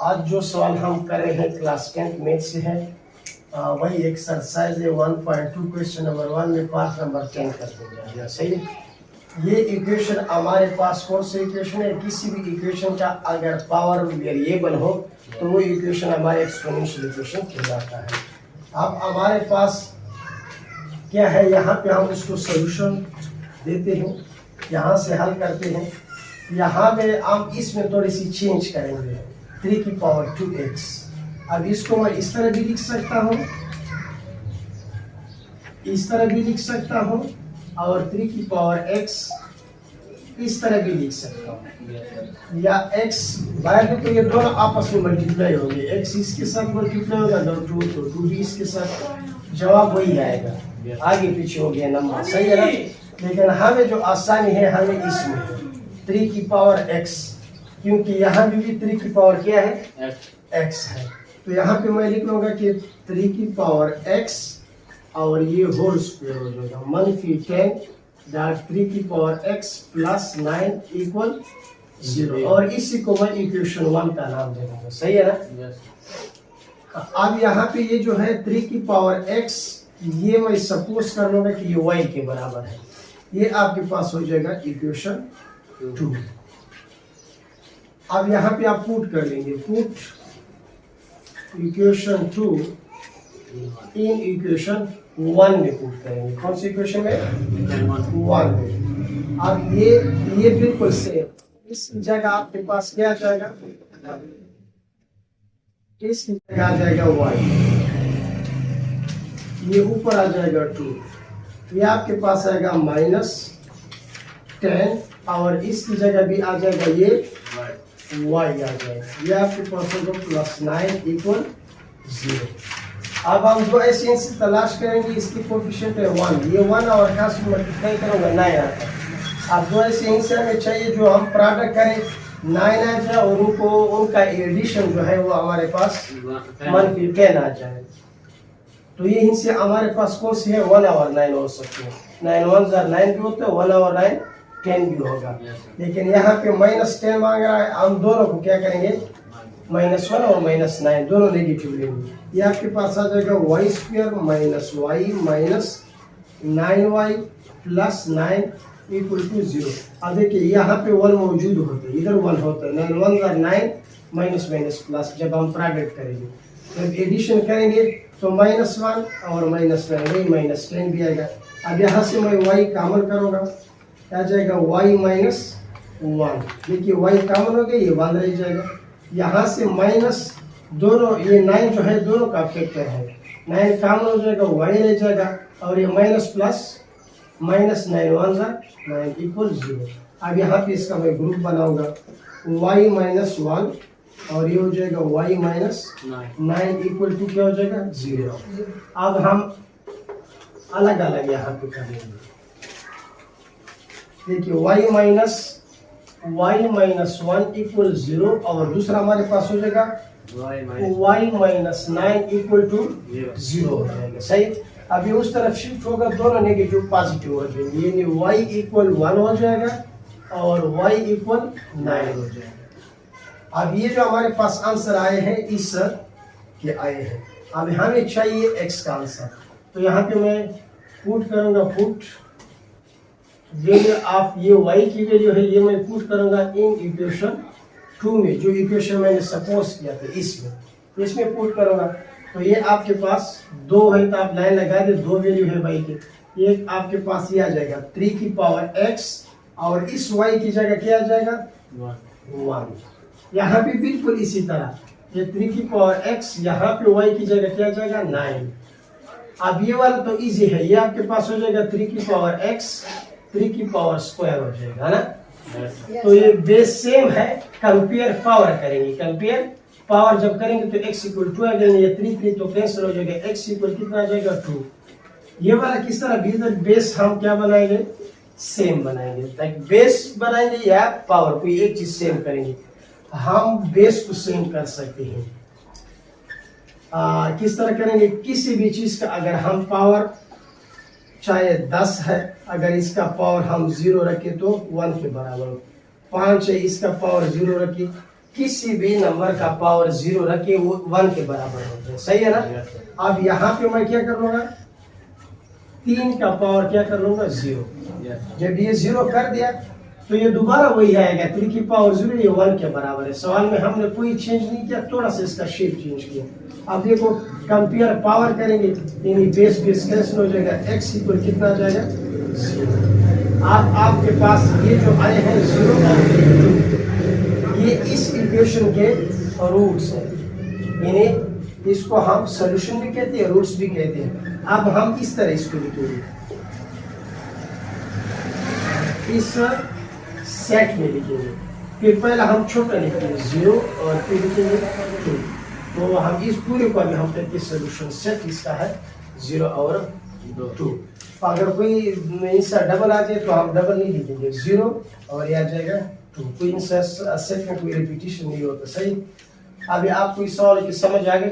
आज जो सवाल हम कर रहे हैं क्लास 10 मैथ से है, वही एक्सरसाइज है 1.2 क्वेश्चन नंबर 1 में पार्ट नंबर 10 कर दिया गया। सही है। ये इक्वेशन हमारे पास कौन सा इक्वेशन है? किसी भी इक्वेशन का अगर पावर वेरिएबल हो तो वो इक्वेशन हमारे एक्सपोनेंशियल इक्वेशन कहलाता है। अब हमारे पास क्या है, यहाँ पे हम उसको सॉल्यूशन देते हैं, यहाँ से हल करते हैं। यहाँ पे हम इसमें थोड़ी सी चेंज करेंगे, 3 की पावर 2x। अब इसको मैं इस तरह भी लिख सकता हूँ, इस तरह भी लिख सकता हूँ, और 3 की पावर x इस तरह भी लिख सकता हूँ। या x बाहर में तो ये दोनों आपस में मल्टीप्लाई होंगे, x इसके साथ मल्टीप्लाई होगा तो 2 भी इसके साथ, जवाब वही आएगा। आगे पीछे हो गया नंबर, सही है ना। लेकिन हमें जो आसानी है हमें इसमें 3 की पावर x, क्योंकि यहाँ भी 3 की पावर क्या है? x है। तो यहाँ पे मैं लिख लूंगा कि 3 की पावर x और ये होल स्क्वायर हो जाएगा -10 3 की पावर x प्लस 9 इक्वल 0। और इसी को मैं इक्वेशन 1 का नाम दे दूंगा, सही है ना। अब यहाँ पे ये जो है 3 की पावर x, ये मैं सपोज कर लूंगा कि ये y के बराबर है। ये आपके पास हो जाएगा इक्वेशन 2। अब यहाँ पे आप पुट कर लेंगे, पुट इक्वेशन 2 इन इक्वेशन 1 में पुट करेंगे। कौन सी इक्वेशन में? 1 में। अब ये बिल्कुल सेम, इस जगह आपके पास क्या आ जाएगा? इस जगह आ जाएगा y, ये ऊपर आ जाएगा 2, ये आपके पास आएगा -10 और इसकी जगह भी आ जाएगा ये y आ जाएगा, ये आपके पास होगा +9 इक्वल 0। अब हम जो ऐसे इनसे तलाश करेंगे, इसकी कोफिशिएंट है 1, ये 1 और खास मल्टीप्लाई करूंगा 9 आता है। अब जो ऐसे इनसे हमें चाहिए जो हम प्रोडक्ट करें 9 आ जाए और उनका एडिशन जो है वो हमारे पास -10 आ जाए। तो ये इनसे हमारे पास कौन सी है? 1 और 9 हो सकते हैं। 9 1 9 भी होते हैं, 1 और 9 10 भी होगा। लेकिन यहाँ पे -10 मांग रहा है, हम दोनों को क्या करेंगे? -1 और -9 दोनों नेगेटिव लेंगे। ये आपके पास आ जाएगा y² - y 9y plus 9 equal to 0। अब देखिए यहाँ पे 1 मौजूद होते हैं, इधर 1 होता है। 9 1 9 माइनस प्लस, जब हम प्रोडक्ट करेंगे, जब एडिशन करेंगे तो -1 और -9 वही -10 भी आएगा। अब यहाँ से मैं y कॉमन करूँगा, क्या जाएगा? y -1। देखिए y कॉमन हो गया, ये 1 रह जाएगा। यहाँ से माइनस दोनों, ये 9 जो है दोनों का फैक्टर है, 9 कॉमन हो जाएगा, y रह जाएगा, और ये माइनस प्लस -9 1 9 इक्वल 0। अब यहाँ पे इसका मैं ग्रुप बनाऊंगा, y -1 और ये हो जाएगा y -9 इक्वल टू क्या हो जाएगा? 0। अब हम अलग अलग यहाँ पे करेंगे। देखिए y -1 इक्वल 0 और दूसरा हमारे पास हो जाएगा y -9 इक्वल टू 0 हो जाएगा, सही। अब ये उस तरफ शिफ्ट होगा, दोनों नेगेटिव पॉजिटिव हो जाएंगे, यानी y इक्वल 1 हो जाएगा और y इक्वल 9 हो जाएगा। अब ये जो हमारे पास आंसर आए हैं इस के आए हैं। अब हमें चाहिए x का आंसर, तो यहाँ पे मैं पुट करूंगा, पुट वैल्यू ऑफ ये y की वैल्यू है, ये मैं पुट करूंगा इन इक्वेशन 2 में, जो इक्वेशन मैंने सपोज किया था इसमें पुट करूंगा। तो ये आपके पास 2 है, तो आप लाइन लगा दे, 2 वैल्यू है y के। ये आपके पास ये आ जाएगा 3 की पावर x और इस y की जगह क्या आ जाएगा? 1। यहाँ पे बिल्कुल इसी तरह, ये 3 की पावर x, यहाँ पे y की जगह क्या आ जाएगा? 9। अब ये वाला तो इजी है, ये आपके पास हो जाएगा 3 की पावर x 3 की पावर स्क्वायर हो जाएगा ना। तो ये बेस सेम है, कंपेयर पावर करेंगे। कंपेयर पावर जब करेंगे तो x इक्वल 2 आ जाएगा, ये 3 तो कैंसिल हो जाएगा, x इक्वल कितना आ जाएगा? 2। ये वाला किस तरह बेस हम क्या बनाएंगे? सेम बनाएंगे, ताकि बेस बनाएंगे या पावर, कोई एक चीज सेम करेंगे। हम बेस को सेम कर सकते हैं। किस तरह करेंगे? किसी भी चीज का अगर हम पावर चाहे 10 है, अगर इसका पावर हम 0 रखें तो 1 के बराबर, 5 है इसका पावर 0 रखिए किसी भी नंबर का पावर 0 रखे वो 1 के बराबर होते हैं, सही है ना। अब यहाँ पे मैं क्या कर लूंगा, 3 का पावर क्या कर लूंगा 0। जब ये 0 कर दिया तो ये दोबारा वही आएगा, 3 की पावर 0, ये 1 के बराबर है। सवाल में हमने कोई चेंज नहीं किया, थोड़ा सा इसका शेप चेंज किया। अब देखो कंपेयर पावर करेंगे, यानी बेस कैंसिल हो जाएगा, x इक्वल कितना आ जाएगा 0। आप आपके पास ये जो आए हैं 0 और 2, ये इस इक्वेशन के रूट्स हैं, यानी इसको हम सॉल्यूशन भी कहते हैं, रूट्स भी कहते हैं। अब हम इस तरह इसको लिखेंगे, इस सेट में लिखेंगे, फिर पहला हम छोटा लिखेंगे 0 और फिर लिखेंगे 2। तो हम इस पूरे को अभी हम कहते हैं सॉल्यूशन सेट, इसका है 0 और 2। अगर कोई इसका डबल आ जाए तो हम डबल नहीं लिखेंगे, 0 और यह आ जाएगा 2। तो इन सेट में कोई रिपीटिशन नहीं होता, सही। अभी आपको इस सवाल की समझ आ गई?